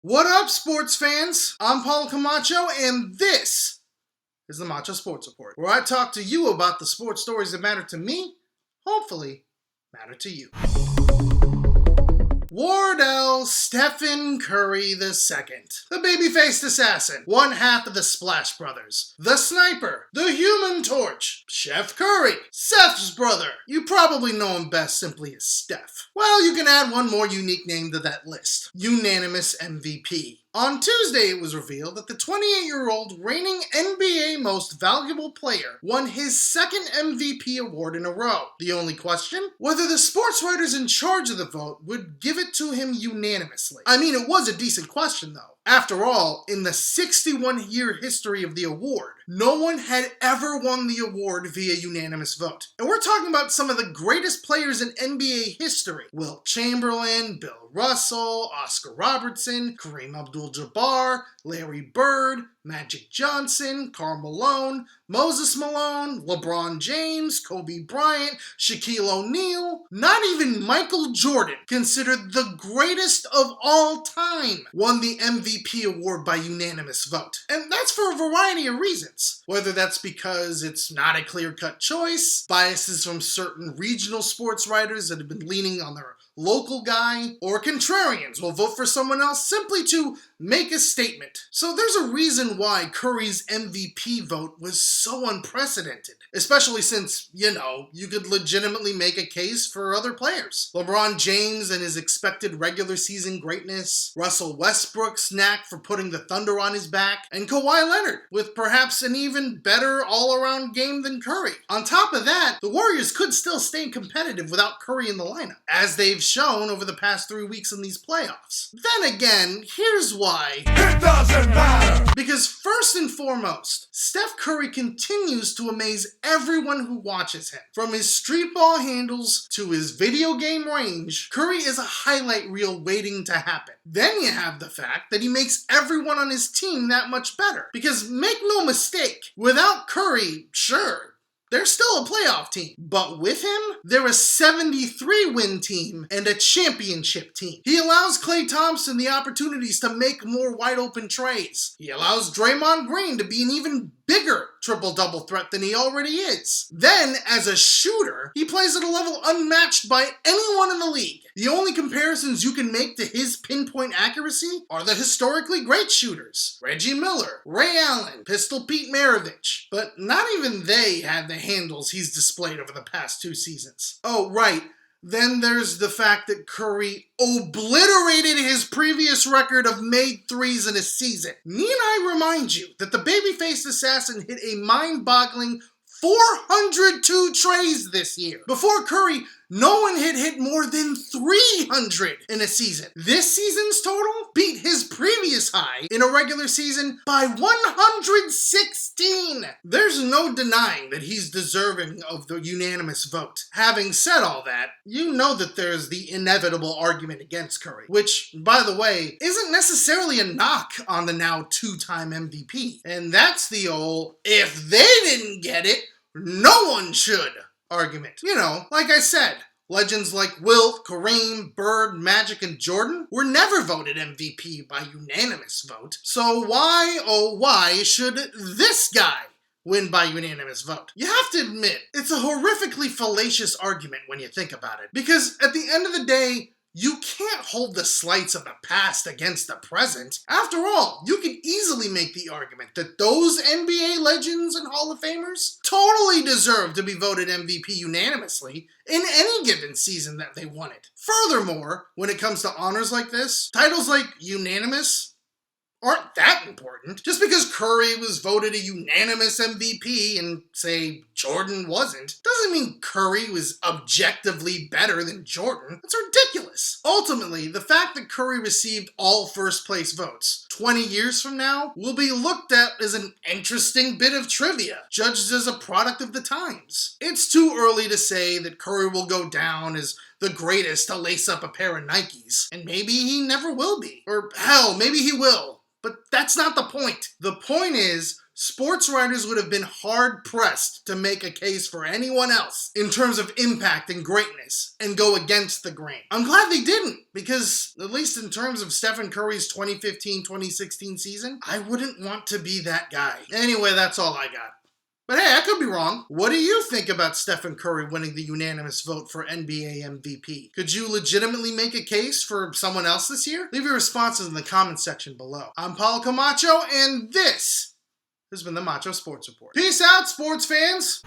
What up, sports fans? I'm Paul Camacho, and this is the Macho Sports Report, where I talk to you about the sports stories that matter to me, hopefully matter to you. Wardell Stephen Curry II, the baby-faced assassin, one half of the Splash Brothers, the Sniper, the Human Torch, Chef Curry, Seth's brother. You probably know him best simply as Steph. Well, you can add one more unique name to that list, Unanimous MVP. On Tuesday, it was revealed that the 28-year-old reigning NBA Most Valuable Player won his second MVP award in a row. The only question? Whether the sports writers in charge of the vote would give it to him unanimously. I mean, it was a decent question, though. After all, in the 61-year history of the award, no one had ever won the award via unanimous vote. And we're talking about some of the greatest players in NBA history. Wilt Chamberlain, Bill Russell, Oscar Robertson, Kareem Abdul-Jabbar, Larry Bird, Magic Johnson, Karl Malone, Moses Malone, LeBron James, Kobe Bryant, Shaquille O'Neal. Not even Michael Jordan, considered the greatest of all time, won the MVP award by unanimous vote. And that's for a variety of reasons. Whether that's because it's not a clear-cut choice, biases from certain regional sports writers that have been leaning on their local guy, or contrarians will vote for someone else simply to make a statement. So there's a reason why Curry's MVP vote was so unprecedented, especially since, you could legitimately make a case for other players. LeBron James and his expected regular season greatness, Russell Westbrook's knack for putting the thunder on his back, and Kawhi Leonard, with perhaps an even better all-around game than Curry. On top of that, the Warriors could still stay competitive without Curry in the lineup, as they've shown over the past 3 weeks in these playoffs. Then again, here's why. It doesn't matter! Because first and foremost, Steph Curry continues to amaze everyone who watches him. From his street ball handles to his video game range, Curry is a highlight reel waiting to happen. Then you have the fact that he makes everyone on his team that much better. Because make no mistake, without Curry, sure, they're still a playoff team. But with him, they're a 73-win team and a championship team. He allows Klay Thompson the opportunities to make more wide-open treys. He allows Draymond Green to be an even bigger triple-double threat than he already is. Then, as a shooter, he plays at a level unmatched by anyone in the league. The only comparisons you can make to his pinpoint accuracy are the historically great shooters, Reggie Miller, Ray Allen, Pistol Pete Maravich. But not even they have the handles he's displayed over the past 2 seasons. Oh, right. Then there's the fact that Curry obliterated his previous record of made threes in a season. Need I remind you that the baby-faced assassin hit a mind-boggling 402 treys this year. Before Curry, no one had hit more than 300 in a season. This season's total beat his previous high in a regular season by 116. There's no denying that he's deserving of the unanimous vote. Having said all that, you know that there's the inevitable argument against Curry, which, by the way, isn't necessarily a knock on the now 2-time MVP. And that's the old, if they didn't get it, no one should argument. Like I said, legends like Wilt, Kareem, Bird, Magic, and Jordan were never voted MVP by unanimous vote. So why, oh why, should this guy win by unanimous vote? You have to admit, it's a horrifically fallacious argument when you think about it. Because at the end of the day, you can't hold the slights of the past against the present. After all, you could easily make the argument that those NBA legends and Hall of Famers totally deserve to be voted MVP unanimously in any given season that they won it. Furthermore, when it comes to honors like this, titles like unanimous aren't that important. Just because Curry was voted a unanimous MVP and, say, Jordan wasn't, doesn't mean Curry was objectively better than Jordan. That's ridiculous. Ultimately, the fact that Curry received all first-place votes 20 years from now will be looked at as an interesting bit of trivia, judged as a product of the times. It's too early to say that Curry will go down as the greatest to lace up a pair of Nikes, and maybe he never will be. Or hell, maybe he will. But that's not the point. The point is, sports writers would have been hard-pressed to make a case for anyone else in terms of impact and greatness and go against the grain. I'm glad they didn't, because at least in terms of Stephen Curry's 2015-2016 season, I wouldn't want to be that guy. Anyway, that's all I got. But hey, I could be wrong. What do you think about Stephen Curry winning the unanimous vote for NBA MVP? Could you legitimately make a case for someone else this year? Leave your responses in the comments section below. I'm Paulo Camacho, and this has been the Macho Sports Report. Peace out, sports fans!